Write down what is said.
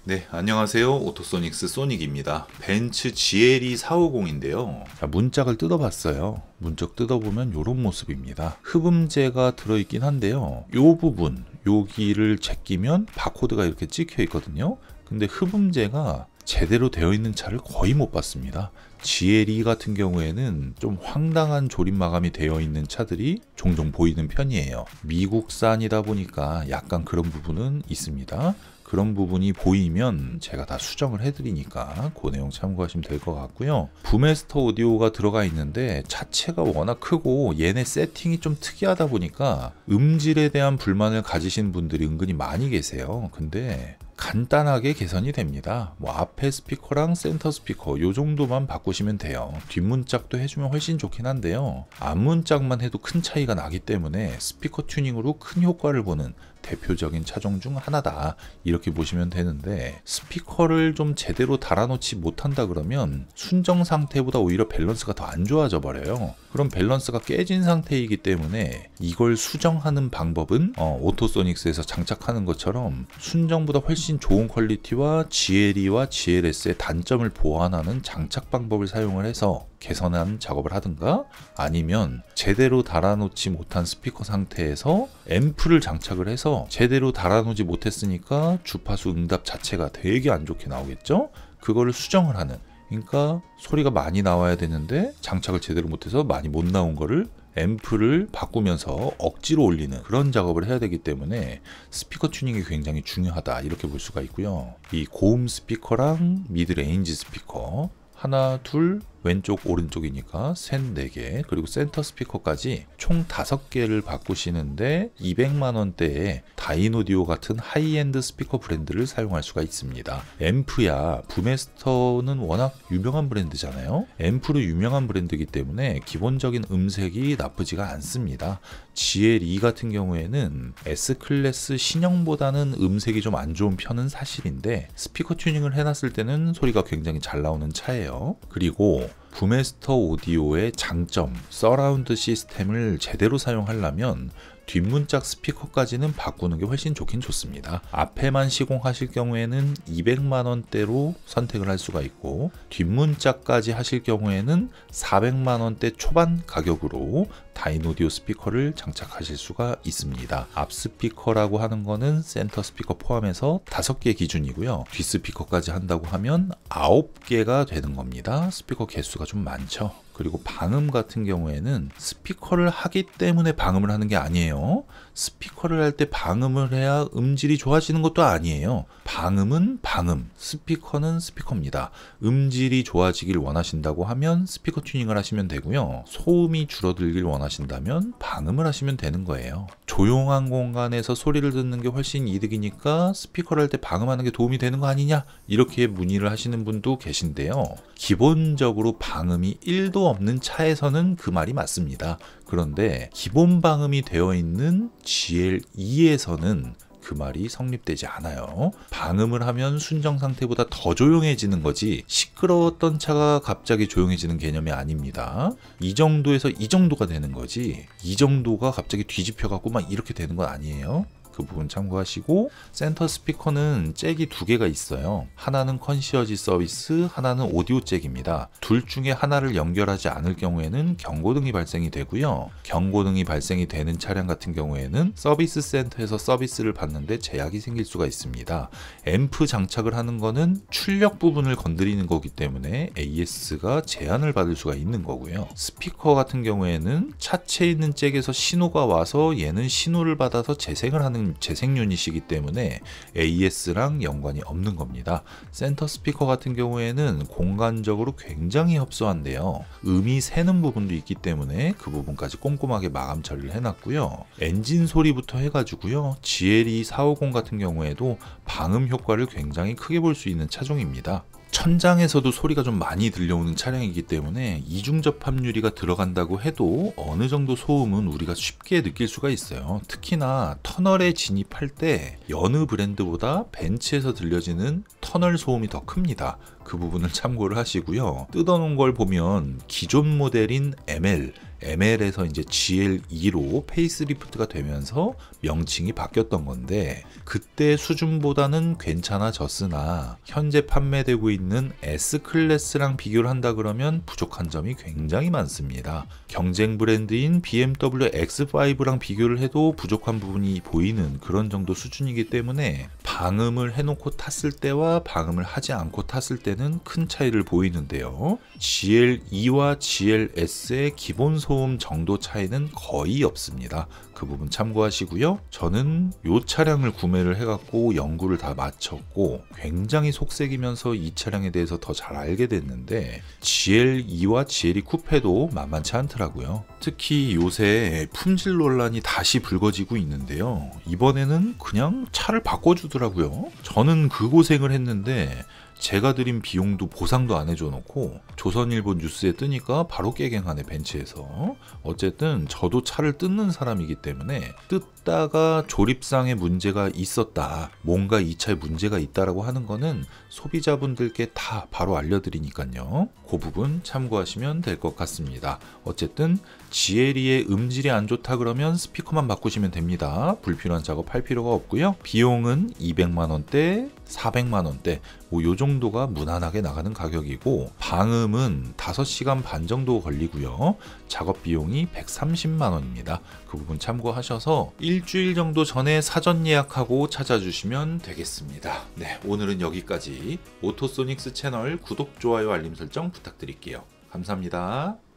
네, 안녕하세요. 오토소닉스 소닉입니다. 벤츠 GLE 450인데요. 문짝을 뜯어봤어요. 문짝 뜯어보면 이런 모습입니다. 흡음재가 들어있긴 한데요. 이 부분, 여기를 제끼면 바코드가 이렇게 찍혀 있거든요. 근데 흡음재가 제대로 되어 있는 차를 거의 못 봤습니다. GLE 같은 경우에는 좀 황당한 조립 마감이 되어 있는 차들이 종종 보이는 편이에요. 미국산이다 보니까 약간 그런 부분은 있습니다. 그런 부분이 보이면 제가 다 수정을 해드리니까 그 내용 참고하시면 될 것 같고요. 부메스터 오디오가 들어가 있는데 자체가 워낙 크고 얘네 세팅이 좀 특이하다 보니까 음질에 대한 불만을 가지신 분들이 은근히 많이 계세요. 근데 간단하게 개선이 됩니다. 앞에 스피커랑 센터 스피커 요 정도만 바꾸시면 돼요. 뒷문짝도 해주면 훨씬 좋긴 한데요. 앞문짝만 해도 큰 차이가 나기 때문에 스피커 튜닝으로 큰 효과를 보는 대표적인 차종 중 하나다, 이렇게 보시면 되는데, 스피커를 좀 제대로 달아놓지 못한다 그러면 순정 상태보다 오히려 밸런스가 더 안 좋아져 버려요. 그럼 밸런스가 깨진 상태이기 때문에 이걸 수정하는 방법은 오토소닉스에서 장착하는 것처럼 순정보다 훨씬 좋은 퀄리티와 GLE와 GLS의 단점을 보완하는 장착 방법을 사용을 해서 개선한 작업을 하든가, 아니면 제대로 달아놓지 못한 스피커 상태에서 앰프를 장착을 해서 제대로 달아놓지 못했으니까 주파수 응답 자체가 되게 안 좋게 나오겠죠? 그거를 수정을 하는, 그러니까 소리가 많이 나와야 되는데 장착을 제대로 못해서 많이 못 나온 거를 앰프를 바꾸면서 억지로 올리는 그런 작업을 해야 되기 때문에 스피커 튜닝이 굉장히 중요하다, 이렇게 볼 수가 있고요. 이 고음 스피커랑 미드 레인지 스피커 하나, 둘, 왼쪽, 오른쪽이니까 셋, 4개, 그리고 센터 스피커까지 총 5개를 바꾸시는데 200만원대에 다이노디오 같은 하이엔드 스피커 브랜드를 사용할 수가 있습니다. 앰프야 부메스터는 워낙 유명한 브랜드잖아요. 앰프로 유명한 브랜드이기 때문에 기본적인 음색이 나쁘지가 않습니다. GLE 같은 경우에는 S클래스 신형보다는 음색이 좀 안 좋은 편은 사실인데, 스피커 튜닝을 해놨을 때는 소리가 굉장히 잘 나오는 차예요. 그리고 부메스터 오디오의 장점, 서라운드 시스템을 제대로 사용하려면 뒷문짝 스피커까지는 바꾸는 게 훨씬 좋긴 좋습니다. 앞에만 시공하실 경우에는 200만원대로 선택을 할 수가 있고, 뒷문짝까지 하실 경우에는 400만원대 초반 가격으로 다이노디오 스피커를 장착하실 수가 있습니다. 앞 스피커라고 하는 거는 센터 스피커 포함해서 5개 기준이고요. 뒷 스피커까지 한다고 하면 9개가 되는 겁니다. 스피커 개수가 좀 많죠. 그리고 방음 같은 경우에는 스피커를 하기 때문에 방음을 하는 게 아니에요. 스피커를 할 때 방음을 해야 음질이 좋아지는 것도 아니에요. 방음은 방음, 스피커는 스피커입니다. 음질이 좋아지길 원하신다고 하면 스피커 튜닝을 하시면 되고요. 소음이 줄어들길 원하신다면 방음을 하시면 되는 거예요. 조용한 공간에서 소리를 듣는 게 훨씬 이득이니까 스피커를 할 때 방음하는 게 도움이 되는 거 아니냐, 이렇게 문의를 하시는 분도 계신데요. 기본적으로 방음이 1도 없는 차에서는 그 말이 맞습니다. 그런데 기본 방음이 되어 있는 GLE에서는 그 말이 성립되지 않아요. 방음을 하면 순정 상태보다 더 조용해지는 거지, 시끄러웠던 차가 갑자기 조용해지는 개념이 아닙니다. 이 정도에서 이 정도가 되는 거지, 이 정도가 갑자기 뒤집혀 갖고 막 이렇게 되는 건 아니에요. 그 부분 참고하시고, 센터 스피커는 잭이 2개가 있어요. 하나는 컨시어지 서비스, 하나는 오디오 잭입니다. 둘 중에 하나를 연결하지 않을 경우에는 경고등이 발생이 되고요. 경고등이 발생이 되는 차량 같은 경우에는 서비스 센터에서 서비스를 받는데 제약이 생길 수가 있습니다. 앰프 장착을 하는 거는 출력 부분을 건드리는 거기 때문에 AS가 제한을 받을 수가 있는 거고요. 스피커 같은 경우에는 차체에 있는 잭에서 신호가 와서 얘는 신호를 받아서 재생을 하는 재생 유닛이기 때문에 AS랑 연관이 없는 겁니다. 센터 스피커 같은 경우에는 공간적으로 굉장히 협소한데요. 음이 새는 부분도 있기 때문에 그 부분까지 꼼꼼하게 마감 처리를 해놨고요. 엔진 소리부터 해가지고요. GLE 450 같은 경우에도 방음 효과를 굉장히 크게 볼 수 있는 차종입니다. 천장에서도 소리가 좀 많이 들려오는 차량이기 때문에 이중접합 유리가 들어간다고 해도 어느 정도 소음은 우리가 쉽게 느낄 수가 있어요. 특히나 터널에 진입할 때 여느 브랜드보다 벤츠에서 들려지는 터널 소음이 더 큽니다. 그 부분을 참고를 하시고요. 뜯어놓은 걸 보면 기존 모델인 ML, ML에서 이제 GL2로 페이스리프트가 되면서 명칭이 바뀌었던 건데 그때 수준보다는 괜찮아졌으나 현재 판매되고 있는 S클래스랑 비교를 한다 그러면 부족한 점이 굉장히 많습니다. 경쟁 브랜드인 BMW X5랑 비교를 해도 부족한 부분이 보이는 그런 정도 수준이기 때문에 방음을 해놓고 탔을 때와 방음을 하지 않고 탔을 때는 큰 차이를 보이는데요. GL2와 GLS의 기본 소음 정도 차이는 거의 없습니다. 그 부분 참고하시고요. 저는 이 차량을 구매를 해갖고 연구를 다 마쳤고 굉장히 속색이면서 이 차량에 대해서 더 잘 알게 됐는데 GL2와 GL2 쿠페도 만만치 않더라고요. 특히 요새 품질 논란이 다시 불거지고 있는데요. 이번에는 그냥 차를 바꿔주더라고요. 저는 그 고생을 했는데 제가 들인 비용도 보상도 안 해줘 놓고 조선일보 뉴스에 뜨니까 바로 깨갱하네 벤츠에서. 어쨌든 저도 차를 뜯는 사람이기 때문에 뜯다가 조립상의 문제가 있었다, 뭔가 이 차에 문제가 있다라고 하는 거는 소비자분들께 다 바로 알려드리니까요. 그 부분 참고하시면 될 것 같습니다. 어쨌든 GL2의 음질이 안 좋다 그러면 스피커만 바꾸시면 됩니다. 불필요한 작업 할 필요가 없고요. 비용은 200만원대 400만원대 뭐 요 정도가 무난하게 나가는 가격이고 방음은 5시간 반 정도 걸리고요. 작업 비용이 130만원입니다. 그 부분 참고하셔서 일주일 정도 전에 사전 예약하고 찾아주시면 되겠습니다. 네, 오늘은 여기까지. 오토소닉스 채널 구독, 좋아요, 알림 설정 부탁드릴게요. 감사합니다.